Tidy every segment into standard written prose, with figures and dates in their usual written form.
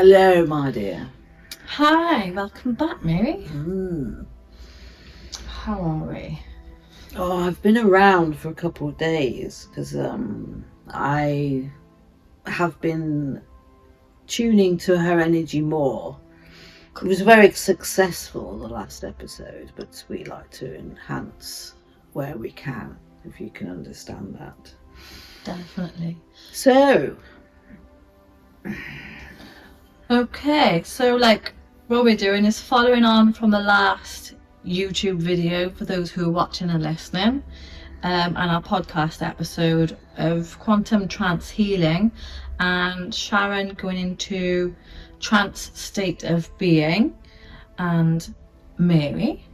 Hello, my dear. Hi, welcome back, Mary. Mm. How are we? Oh, I've been around for a couple of days because I have been tuning to her energy more. It was very successful, the last episode, but we like to enhance where we can, if you can understand that. Definitely. So, Okay, so what we're doing is following on from the last YouTube video for those who are watching and listening, and our podcast episode of Quantum Trance Healing and Sharon going into trance state of being, and Mary,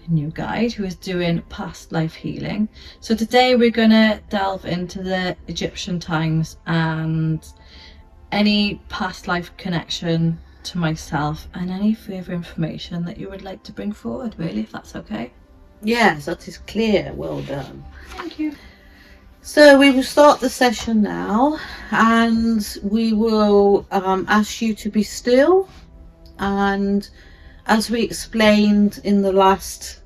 a new guide who is doing past life healing. So today we're going to delve into the Egyptian times and any past life connection to myself and any further information that you would like to bring forward, really, if that's okay. yes, that is clear. Well done. Thank you. So we will start the session now, and we will ask you to be still. And as we explained in the last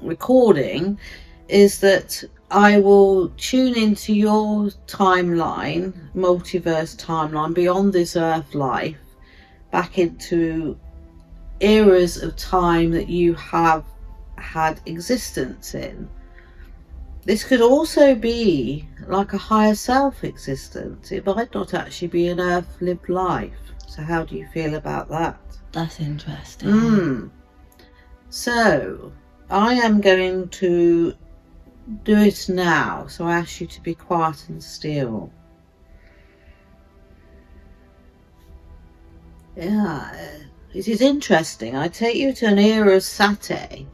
recording, is that I will tune into your timeline, multiverse timeline, beyond this earth life, back into eras of time that you have had existence in. This could also be like a higher self existence. It might not actually be an earth lived life. So how do you feel about that? That's interesting. So I am going to do it now. So I ask you to be quiet and still. Yeah, it is interesting. I take you to an era of Sate,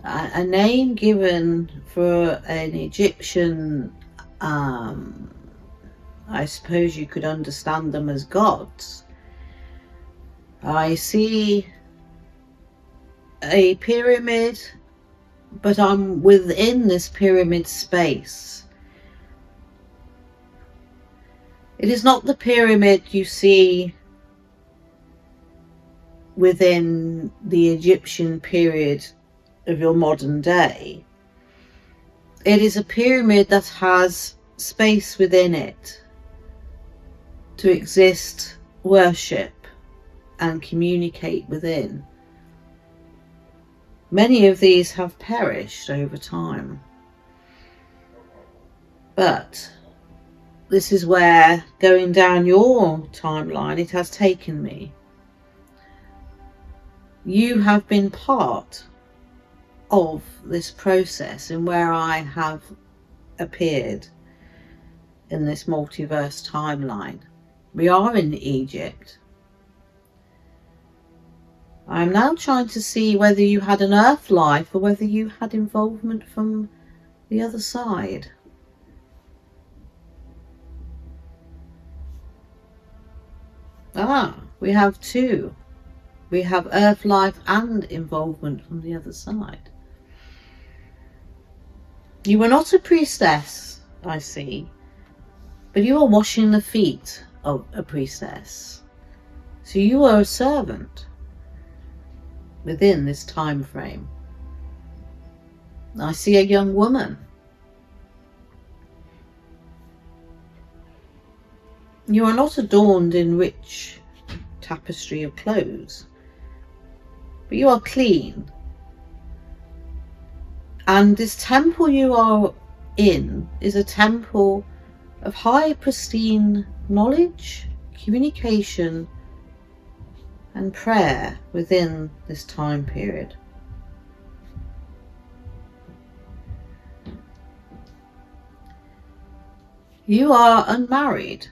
a name given for an Egyptian, I suppose you could understand them as gods. I see a pyramid, but I'm within this pyramid space. It is not the pyramid you see within the Egyptian period of your modern day. It is a pyramid that has space within it to exist, worship, and communicate within. Many of these have perished over time. But this is where, going down your timeline, it has taken me. You have been part of this process and where I have appeared in this multiverse timeline. We are in Egypt. I'm now trying to see whether you had an earth life or whether you had involvement from the other side. We have two. We have earth life and involvement from the other side. You were not a priestess, I see, but you are washing the feet of a priestess. So you are a servant within this time frame. I see a young woman. You are not adorned in rich tapestry of clothes, but you are clean. And this temple you are in is a temple of high pristine knowledge, communication, and prayer within this time period. You are unmarried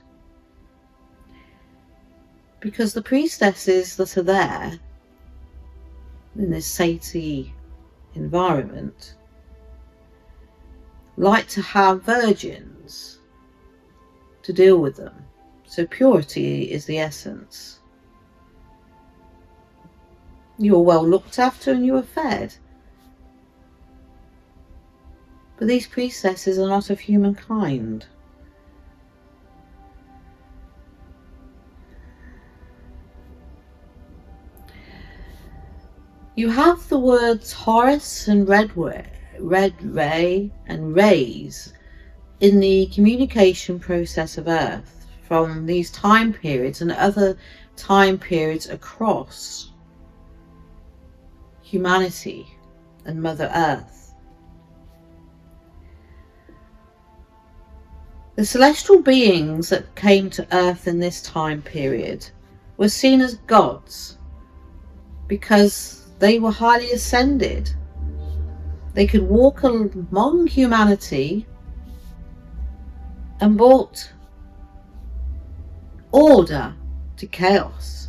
because the priestesses that are there in this Sati environment like to have virgins to deal with them. So purity is the essence. You are well looked after and you are fed. But these priestesses are not of humankind. You have the words Horus and red ray and rays in the communication process of Earth from these time periods and other time periods across humanity and Mother Earth. The celestial beings that came to Earth in this time period were seen as gods because they were highly ascended. They could walk among humanity and brought order to chaos.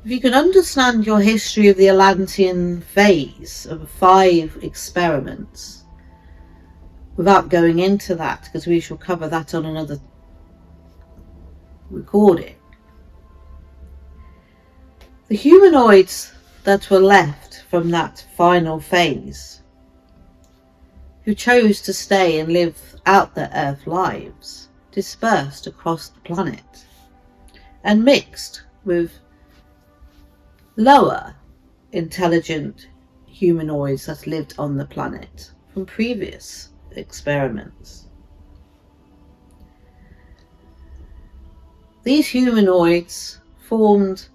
If you can understand your history of the Atlantean phase of 5 experiments, without going into that, because we shall cover that on another recording, the humanoids that were left from that final phase, who chose to stay and live out their Earth lives, dispersed across the planet and mixed with lower intelligent humanoids that lived on the planet from previous experiments. These humanoids formed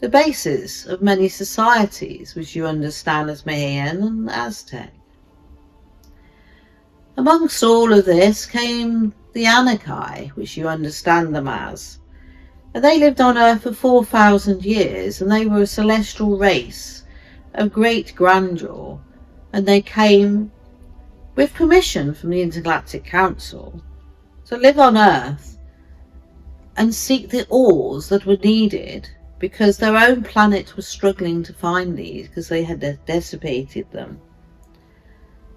the basis of many societies, which you understand as Mayan and Aztec. Amongst all of this came the Anakai, which you understand them as. And they lived on Earth for 4,000 years, and they were a celestial race of great grandeur, and they came with permission from the Intergalactic Council to live on Earth and seek the ores that were needed, because their own planet was struggling to find these because they had dissipated them.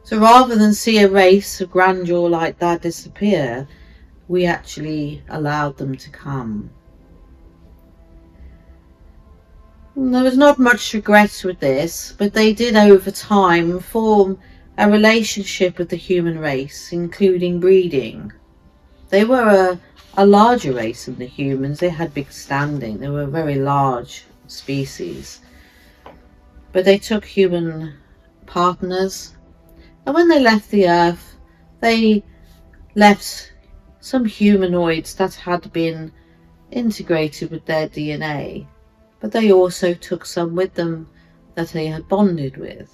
So rather than see a race of grandeur like that disappear, we actually allowed them to come. And there was not much regret with this, but they did over time form a relationship with the human race, including breeding. They were a larger race than the humans. They had big standing. They were a very large species. But they took human partners, and when they left the Earth, they left some humanoids that had been integrated with their DNA, but they also took some with them that they had bonded with.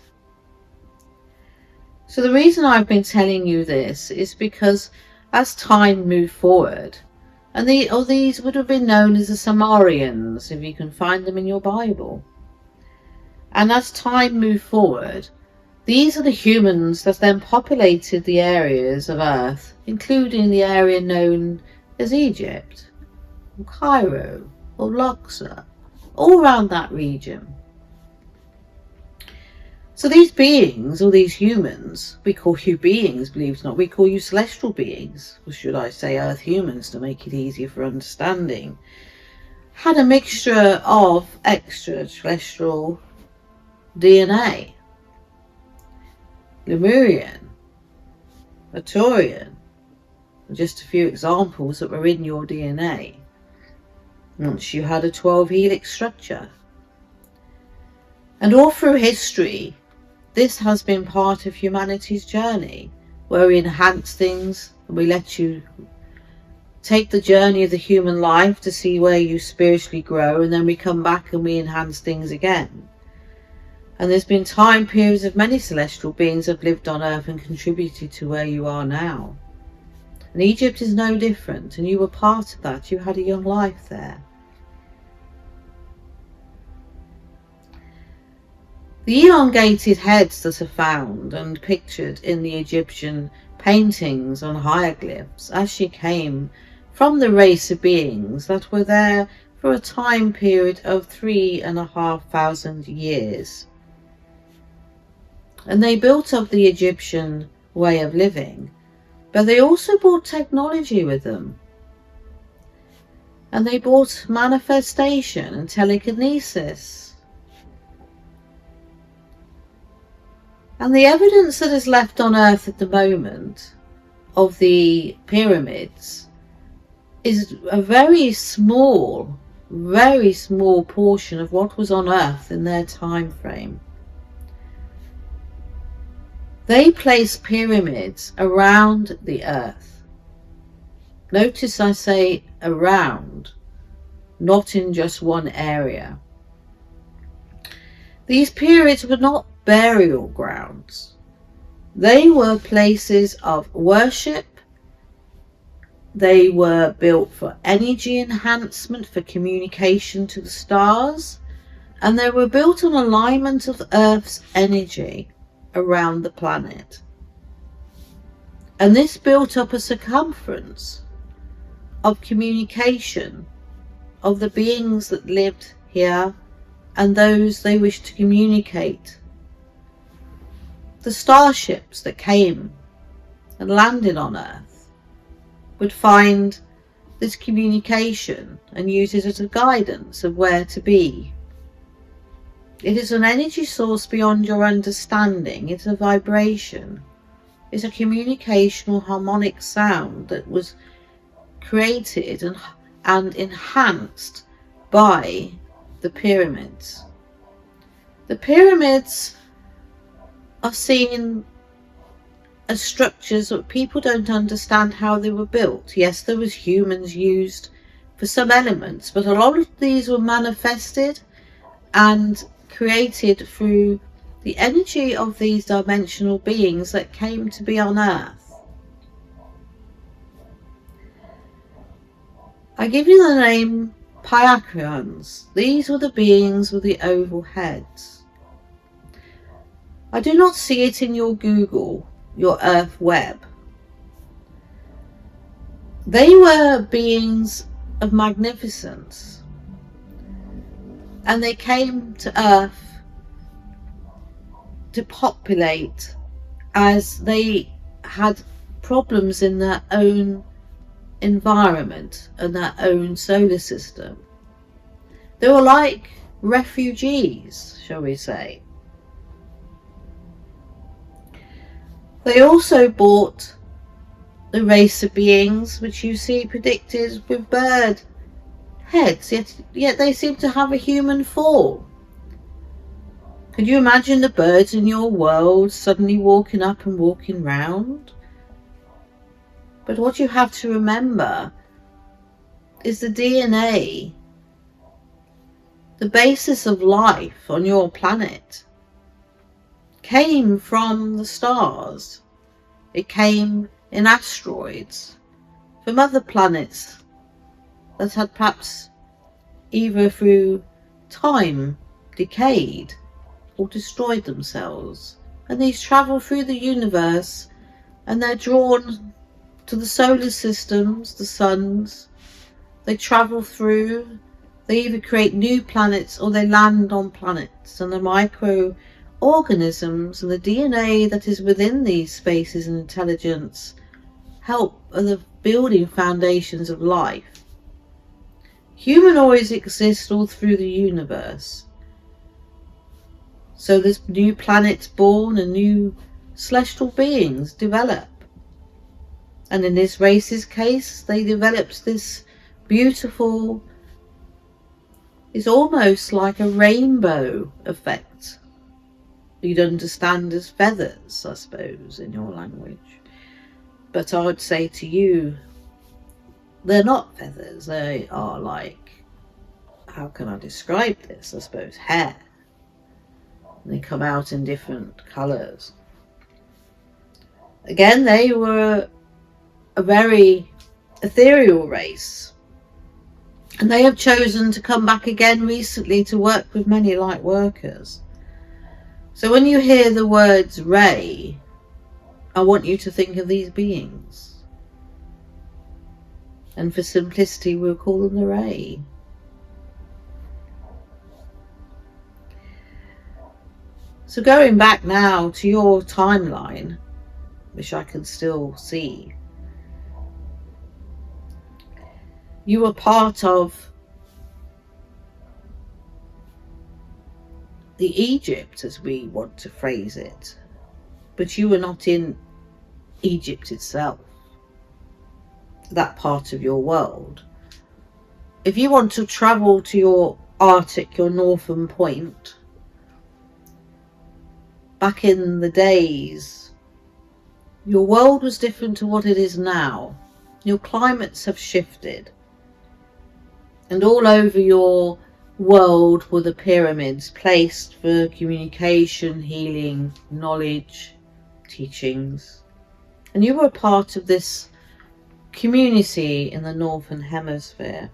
So the reason I've been telling you this is because as time moved forward, and these would have been known as the Sumerians, if you can find them in your Bible. And as time moved forward, these are the humans that then populated the areas of Earth, including the area known as Egypt, or Cairo, or Luxor, all around that region. So these beings, or these humans, we call you beings, believe it or not, we call you celestial beings, or should I say Earth humans to make it easier for understanding, had a mixture of extraterrestrial DNA. Lemurian, Arturian, just a few examples that were in your DNA. Once you had a 12 helix structure. And all through history, this has been part of humanity's journey, where we enhance things and we let you take the journey of the human life to see where you spiritually grow, and then we come back and we enhance things again. And there's been time periods of many celestial beings have lived on Earth and contributed to where you are now. And Egypt is no different, and you were part of that. You had a young life there. The elongated heads that are found and pictured in the Egyptian paintings on hieroglyphs actually came from the race of beings that were there for a time period of 3,500 years. And they built up the Egyptian way of living, but they also brought technology with them. And they brought manifestation and telekinesis. And the evidence that is left on Earth at the moment of the pyramids is a very small very small portion of what was on Earth in their time frame. They placed pyramids around the Earth. Notice I say around, not in just one area. These pyramids were not burial grounds. They were places of worship. They were built for energy enhancement, for communication to the stars, and they were built on alignment of Earth's energy around the planet. And this built up a circumference of communication of the beings that lived here and those they wished to communicate. The starships that came and landed on Earth would find this communication and use it as a guidance of where to be. It is an energy source beyond your understanding. It's a vibration. It's a communicational harmonic sound that was created and enhanced by the pyramids. The pyramids are seen as structures that people don't understand how they were built. Yes, there was humans used for some elements, but a lot of these were manifested and created through the energy of these dimensional beings that came to be on Earth. I give you the name Pyakrons. These were the beings with the oval heads. I do not see it in your Google, your Earth web. They were beings of magnificence, and they came to Earth to populate as they had problems in their own environment and their own solar system. They were like refugees, shall we say. They also brought the race of beings which you see predicted with bird heads, yet they seem to have a human form. Could you imagine the birds in your world suddenly walking up and walking round? But what you have to remember is the DNA, the basis of life on your planet, came from the stars. It came in asteroids from other planets that had perhaps either through time decayed or destroyed themselves. And these travel through the universe, and they're drawn to the solar systems, the suns. They travel through, they either create new planets or they land on planets, and the microorganisms and the DNA that is within these spaces and intelligence help in the building foundations of life. Humanoids exist all through the universe. So there's new planets born and new celestial beings develop. And in this race's case, they developed this beautiful, it's almost like a rainbow effect. You'd understand as feathers, I suppose, in your language. But I would say to you, they're not feathers. They are like, how can I describe this? I suppose hair. And they come out in different colours. Again, they were a very ethereal race, and they have chosen to come back again recently to work with many light workers. So when you hear the words ray, I want you to think of these beings, and for simplicity we'll call them the ray. So going back now to your timeline, which I can still see, you were part of the Egypt, as we want to phrase it, but you were not in Egypt itself, that part of your world. if you want to travel to your Arctic, your northern point, back in the days, your world was different to what it is now. Your climates have shifted. And all over your world were the pyramids placed for communication, healing, knowledge, teachings. And you were a part of this community in the Northern Hemisphere.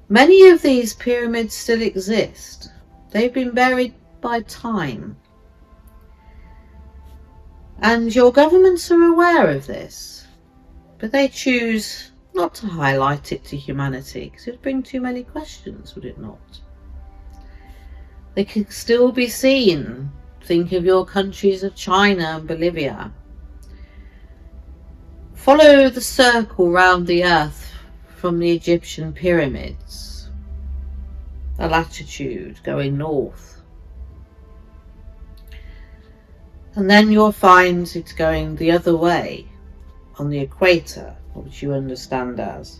Many of these pyramids still exist. They've been buried by time. And your governments are aware of this, but they choose not to highlight it to humanity because it would bring too many questions, would it not? They can still be seen. Think of your countries of China and Bolivia. Follow the circle round the earth from the Egyptian pyramids, a latitude going north. And then you'll find it's going the other way on the equator, which you understand as.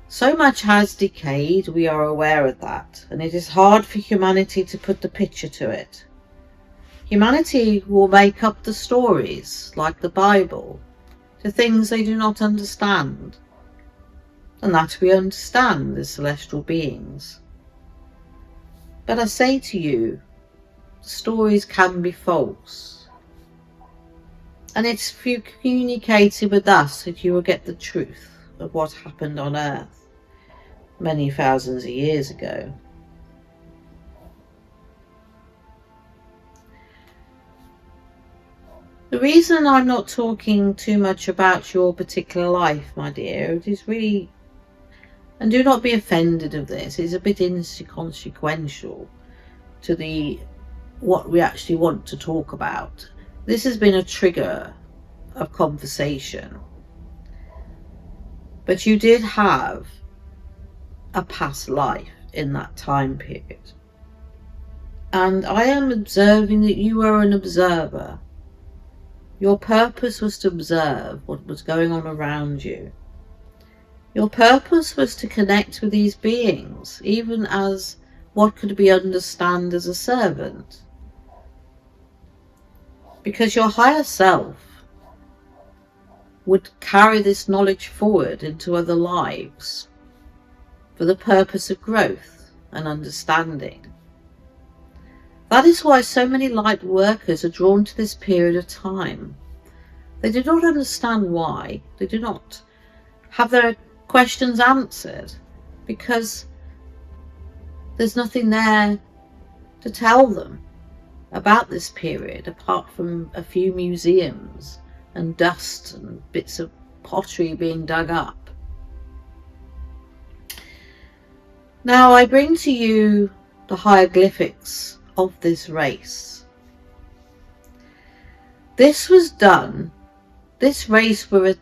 So much has decayed, we are aware of that, and it is hard for humanity to put the picture to it. Humanity will make up the stories, like the Bible, to things they do not understand, and that we understand as celestial beings. But I say to you, the stories can be false. And it's if you communicated with us that you will get the truth of what happened on Earth many thousands of years ago. The reason I'm not talking too much about your particular life, my dear, it is really, and do not be offended of this, it's a bit inconsequential to what we actually want to talk about. This has been a trigger of conversation. But you did have a past life in that time period. And I am observing that you were an observer. Your purpose was to observe what was going on around you. Your purpose was to connect with these beings, even as what could be understood as a servant. Because your higher self would carry this knowledge forward into other lives for the purpose of growth and understanding. That is why so many light workers are drawn to this period of time. They do not understand why. They do not have their questions answered because there's nothing there to tell them about this period apart from a few museums and dust and bits of pottery being dug up. Now I bring to you the hieroglyphics of this race. This was done, this race, the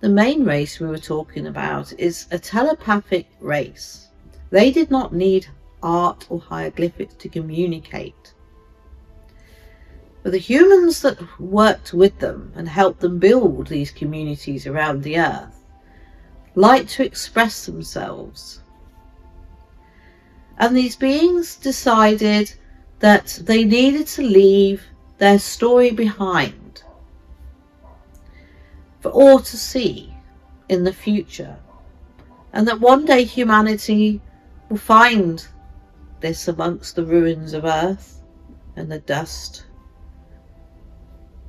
main race we were talking about is a telepathic race. They did not need art or hieroglyphics to communicate. But the humans that worked with them and helped them build these communities around the earth liked to express themselves. And these beings decided that they needed to leave their story behind for all to see in the future, and that one day humanity will find this amongst the ruins of Earth and the dust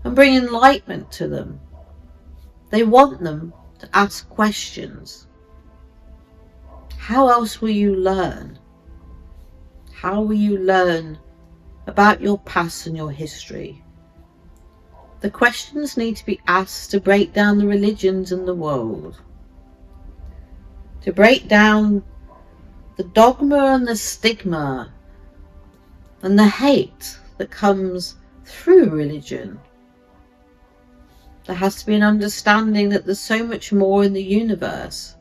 and bring enlightenment to them. They want them to ask questions. How else will you learn? How will you learn about your past and your history? The questions need to be asked to break down the religions in the world, to break down the dogma and the stigma and the hate that comes through religion. There has to be an understanding that there's so much more in the universe,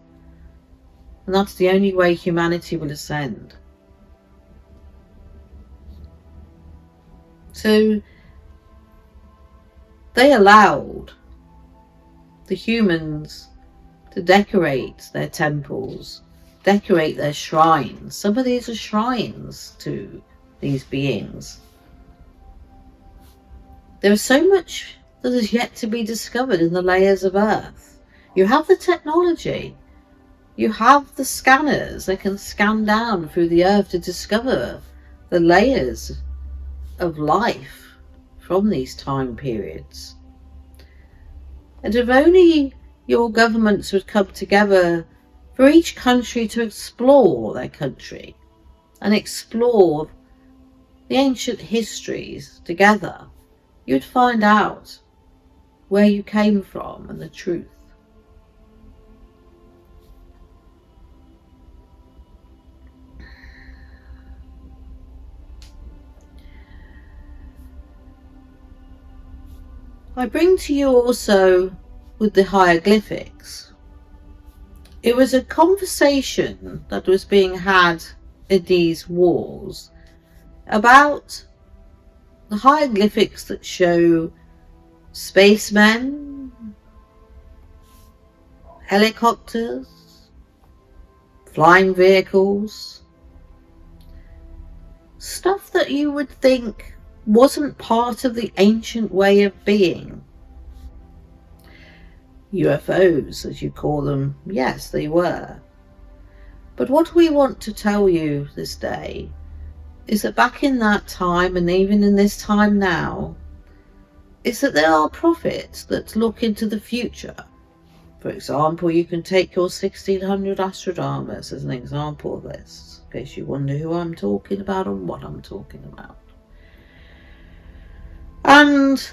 and that's the only way humanity will ascend. So they allowed the humans to decorate their temples, decorate their shrines. Some of these are shrines to these beings. There is so much that is yet to be discovered in the layers of Earth. You have the technology. You have the scanners that can scan down through the Earth to discover the layers of life from these time periods. And if only your governments would come together for each country to explore their country and explore the ancient histories together, you'd find out where you came from and the truth. I bring to you also with the hieroglyphics. It was a conversation that was being had in these wars about the hieroglyphics that show spacemen, helicopters, flying vehicles, stuff that you would think wasn't part of the ancient way of being. UFOs, as you call them, yes, they were. But what we want to tell you this day is that back in that time, and even in this time now, is that there are prophets that look into the future. For example, you can take your 1600 Astronomers as an example of this, in case you wonder who I'm talking about and what I'm talking about. And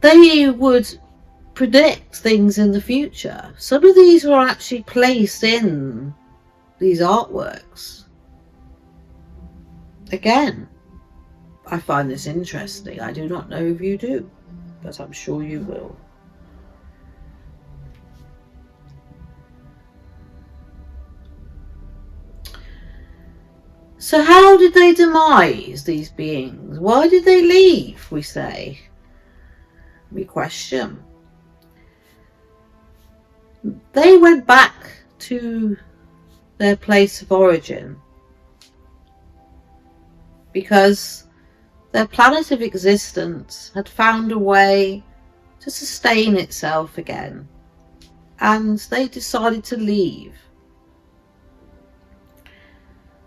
they would predict things in the future. Some of these were actually placed in these artworks. Again, I find this interesting. I do not know if you do, but I'm sure you will. So how did they demise, these beings? Why did they leave, we say? We question. They went back to their place of origin because their planet of existence had found a way to sustain itself again, and they decided to leave.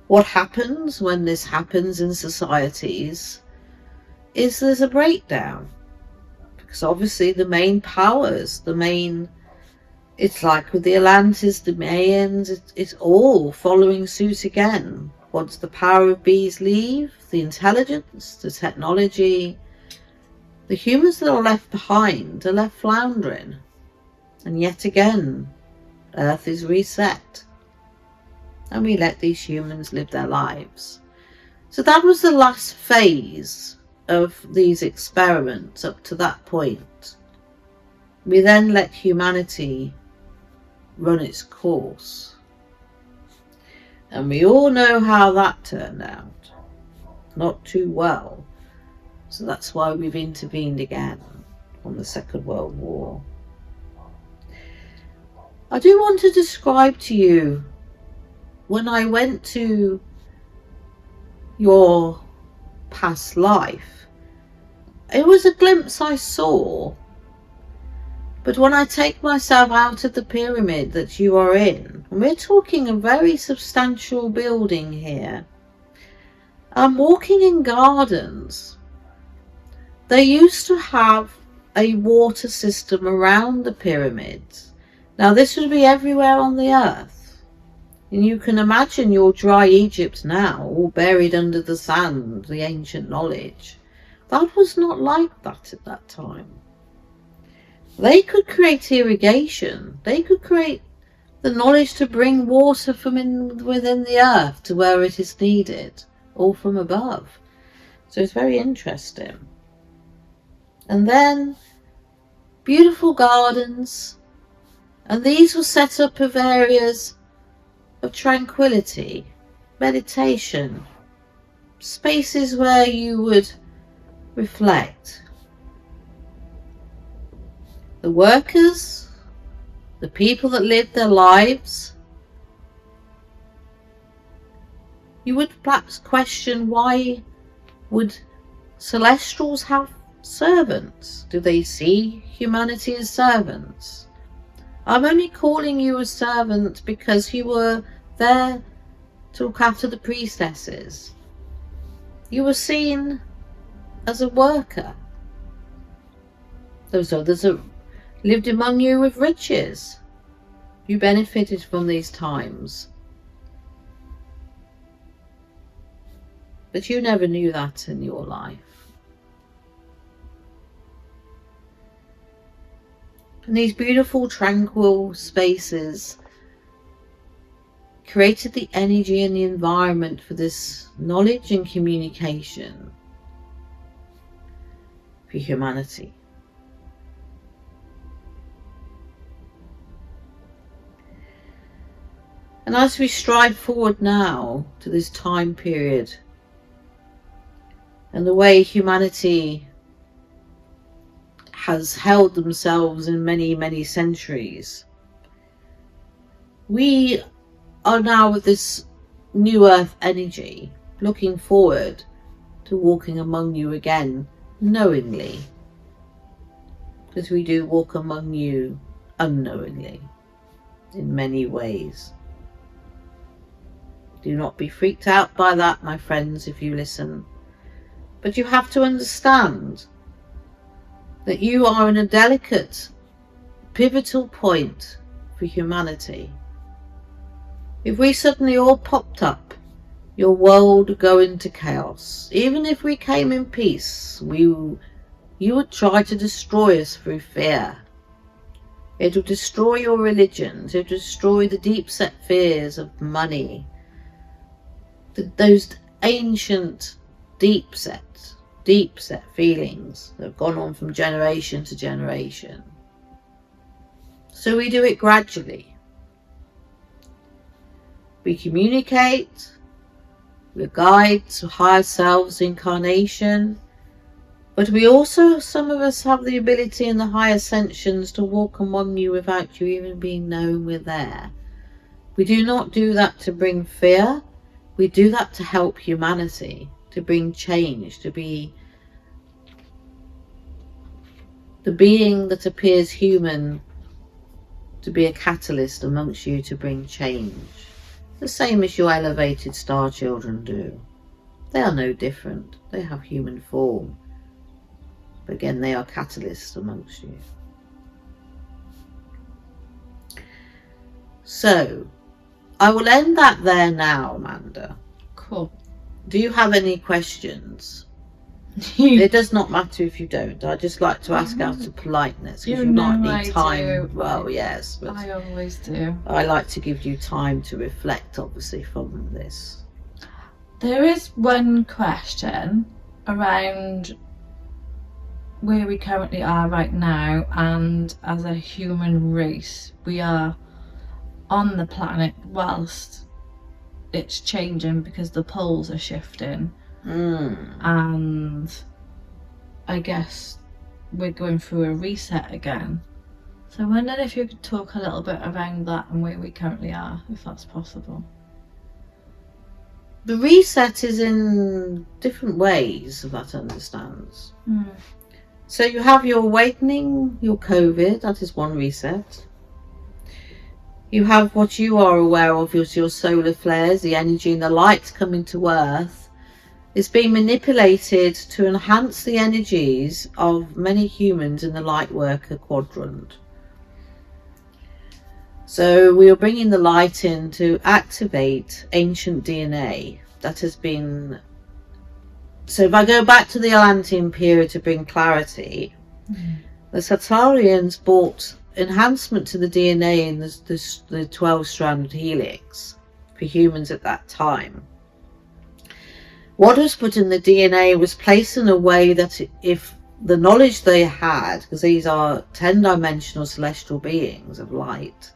What happens when this happens in societies is there's a breakdown, because obviously the main powers, it's like with the Atlantis, the Mayans, it's all following suit again. Once the power of bees leave, the intelligence, the technology, the humans that are left behind are left floundering. And yet again, Earth is reset. And we let these humans live their lives. So that was the last phase of these experiments up to that point. We then let humanity run its course. And we all know how that turned out. Not too well. So that's why we've intervened again on the Second World War. I do want to describe to you when I went to your past life. It was a glimpse I saw. But when I take myself out of the pyramid that you are in, and we're talking a very substantial building here, I'm walking in gardens. They used to have a water system around the pyramids. Now this would be everywhere on the earth. And you can imagine your dry Egypt now, all buried under the sand, the ancient knowledge. That was not like that at that time. They could create irrigation. They could create the knowledge to bring water from within the earth to where it is needed, all from above. So it's very interesting. And then beautiful gardens. And these were set up of areas of tranquility, meditation, spaces where you would reflect. the workers, the people that live their lives, you would perhaps question, why would celestials have servants? Do they see humanity as servants? I'm only calling you a servant because you were there to look after the priestesses. You were seen as a worker. Those others that lived among you with riches. You benefited from these times. But you never knew that in your life. And these beautiful, tranquil spaces created the energy and the environment for this knowledge and communication for humanity. And as we stride forward now to this time period and the way humanity has held themselves in many, many centuries, we are now with this new earth energy looking forward to walking among you again knowingly, because we do walk among you unknowingly in many ways. Do not be freaked out by that, my friends, if you listen. But you have to understand that you are in a delicate, pivotal point for humanity. If we suddenly all popped up, your world would go into chaos. Even if we came in peace, you would try to destroy us through fear. It would destroy your religions. It would destroy the deep-set fears of money. Those ancient, deep-set feelings that have gone on from generation to generation. So we do it gradually. We communicate, we guide to higher selves, incarnation, but we also, some of us have the ability in the high ascensions to walk among you without you even being known we're there. We do not do that to bring fear. We do that to help humanity, to bring change, to be the being that appears human, to be a catalyst amongst you to bring change. The same as your elevated star children do. They are no different. They have human form. But again, they are catalysts amongst you. So, I will end that there now, Amanda. Cool. Do you have any questions? It does not matter if you don't. I just like to ask out of politeness, because you might need time. Well, yes, but I always do. I like to give you time to reflect, obviously, from this. There is one question around where we currently are right now, and as a human race, we are on the planet whilst it's changing because the poles are shifting. And I guess we're going through a reset again. So I wondered if you could talk a little bit around that and where we currently are, if that's possible. The reset is in different ways, if that understands. So you have your awakening, your COVID, that is one reset. You have what you are aware of as your solar flares, the energy and the light coming to Earth. It's being manipulated to enhance the energies of many humans in the light worker quadrant. So we are bringing the light in to activate ancient DNA that has been... So if I go back to the Atlantean period to bring clarity, the Satarians brought enhancement to the DNA in the 12-strand helix for humans at that time. What was put in the DNA was placed in a way that if the knowledge they had, because these are 10-dimensional celestial beings of light,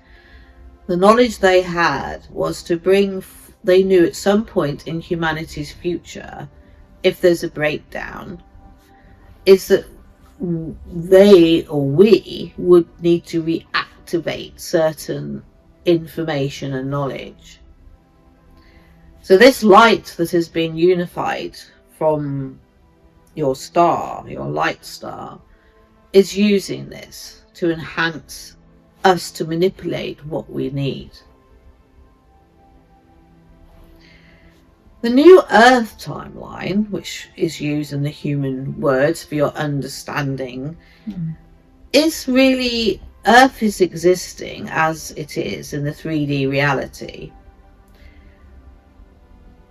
the knowledge they had was to bring, they knew at some point in humanity's future, if there's a breakdown, is that they or we would need to reactivate certain information and knowledge. So this light that has been unified from your star, your light star, is using this to enhance us to manipulate what we need. The new Earth timeline, which is used in the human words for your understanding, is really Earth is existing as it is in the 3D reality.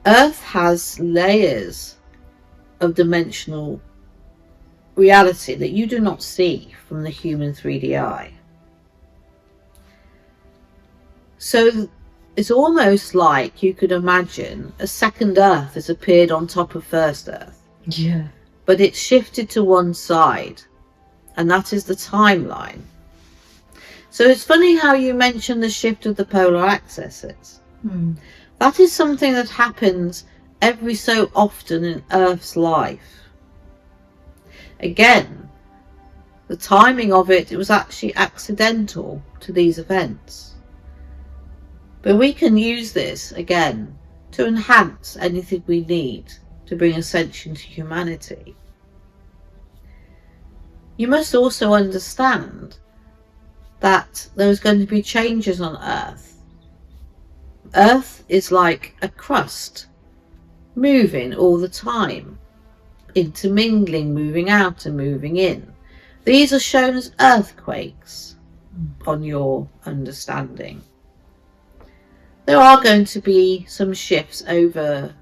Earth has layers of dimensional reality that you do not see from the human 3D eye. So it's almost like you could imagine a second Earth has appeared on top of first Earth. Yeah. But it's shifted to one side, and that is the timeline. So it's funny how you mentioned the shift of the polar axes. That is something that happens every so often in Earth's life. Again, the timing of it was actually accidental to these events. But we can use this, again, to enhance anything we need to bring ascension to humanity. You must also understand that there's going to be changes on Earth. Earth is like a crust, moving all the time, intermingling, moving out and moving in. These are shown as earthquakes on your understanding. There are going to be some shifts over,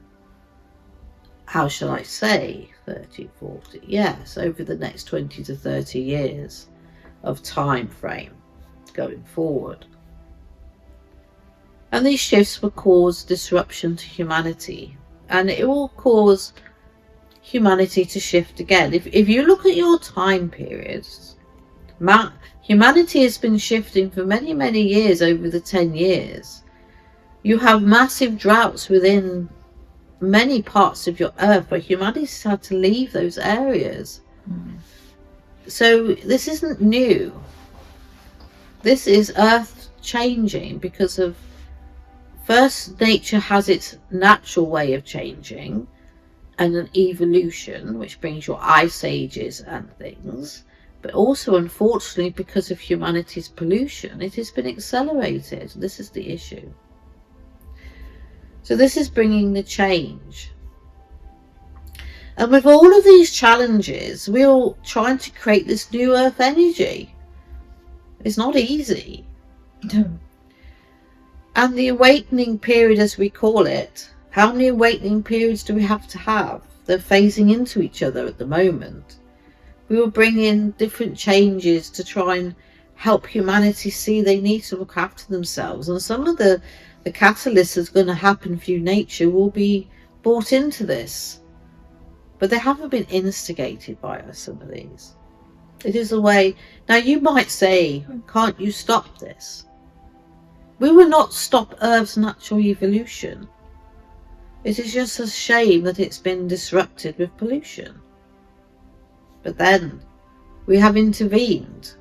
how shall I say, 30, 40, yes, over the next 20 to 30 years of time frame going forward. And these shifts will cause disruption to humanity, and it will cause humanity to shift again. If you look at your time periods, humanity has been shifting for many, many years over the 10 years. You have massive droughts within many parts of your Earth where humanity's had to leave those areas. So this isn't new. This is Earth changing because of, first, nature has its natural way of changing and an evolution which brings your ice ages and things, but also unfortunately because of humanity's pollution it has been accelerated. This is the issue. So this is bringing the change. And with all of these challenges, we're all trying to create this new Earth energy. It's not easy. No. And the awakening period, as we call it, how many awakening periods do we have to have? They're phasing into each other at the moment. We will bring in different changes to try and help humanity see they need to look after themselves. And some of the catalyst that's going to happen for nature will be brought into this. But they haven't been instigated by us, some of these. It is a way. Now you might say, can't you stop this? We will not stop Earth's natural evolution. It is just a shame that it's been disrupted with pollution. But then we have intervened.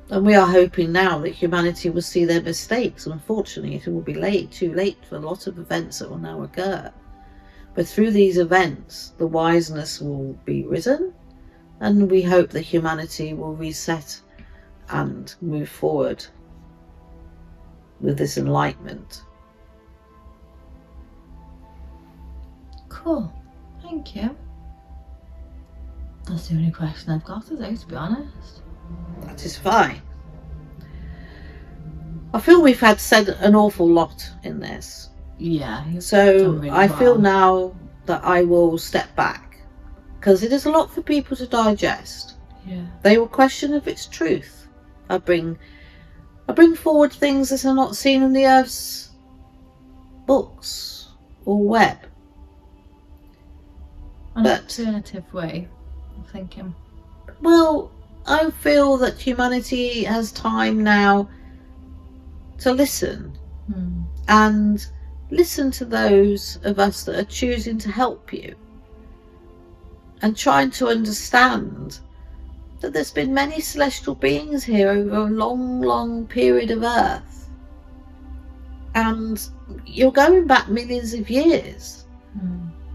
And we are hoping now that humanity will see their mistakes. Unfortunately, it will be too late for a lot of events that will now occur. But through these events, the wiseness will be risen, and we hope that humanity will reset and move forward with this enlightenment. Cool. Thank you. That's the only question I've got today, to be honest. That is fine. I feel we've had said an awful lot in this. Yeah. So really I feel now that I will step back, because it is a lot for people to digest. Yeah. They will question if it's truth. I bring forward things that are not seen in the Earth's books or web. An alternative way of thinking. Well, I feel that humanity has time now to listen and listen to those of us that are choosing to help you and trying to understand that there's been many celestial beings here over a long, long period of Earth. And you're going back millions of years.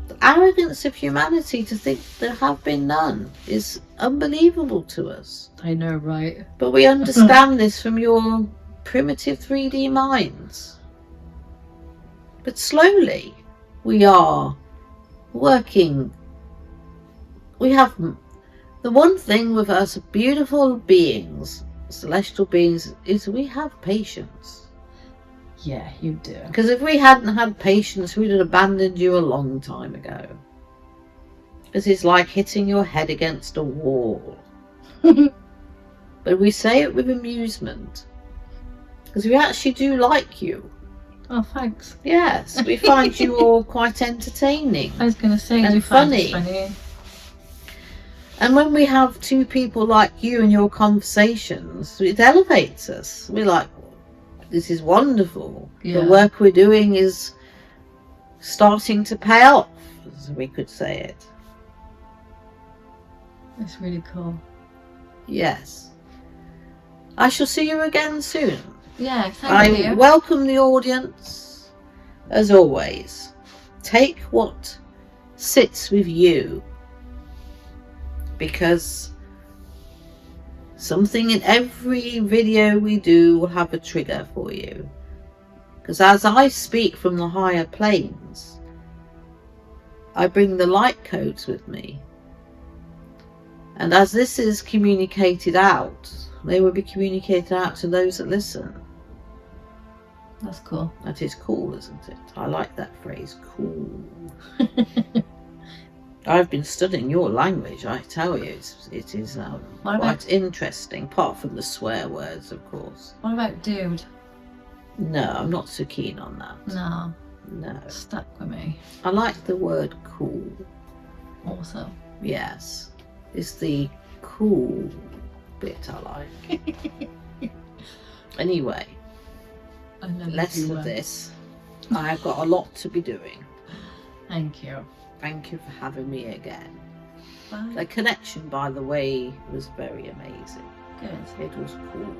The arrogance of humanity to think there have been none is unbelievable to us. I know, right? But we understand this from your primitive 3D minds. But slowly we are working. We have the one thing with us beautiful beings, celestial beings, is we have patience. Yeah, you do. Because if we hadn't had patience, we'd have abandoned you a long time ago. This is like hitting your head against a wall. But we say it with amusement. Because we actually do like you. Oh, thanks. Yes, we find you all quite entertaining. I was going to say, and you find funny. it funny. And when we have two people like you in your conversations, it elevates us. We're like, this is wonderful. Yeah. The work we're doing is starting to pay off, as we could say it. It's really cool. Yes. I shall see you again soon. Yeah, thank you. I welcome the audience, as always. Take what sits with you, because something in every video we do will have a trigger for you. Because as I speak from the higher planes, I bring the light codes with me. And as this is communicated out, they will be communicated out to those that listen. That's cool. That is cool, isn't it? I like that phrase, cool. I've been studying your language, I tell you. It is quite interesting, apart from the swear words, of course. What about dude? No, I'm not so keen on that. No. No. Stuck with me. I like the word cool. Also. Yes. It's the cool bit I like. Anyway, less of this. I have got a lot to be doing. Thank you. Thank you for having me again. Bye. The connection, by the way, was very amazing. Good. It was cool.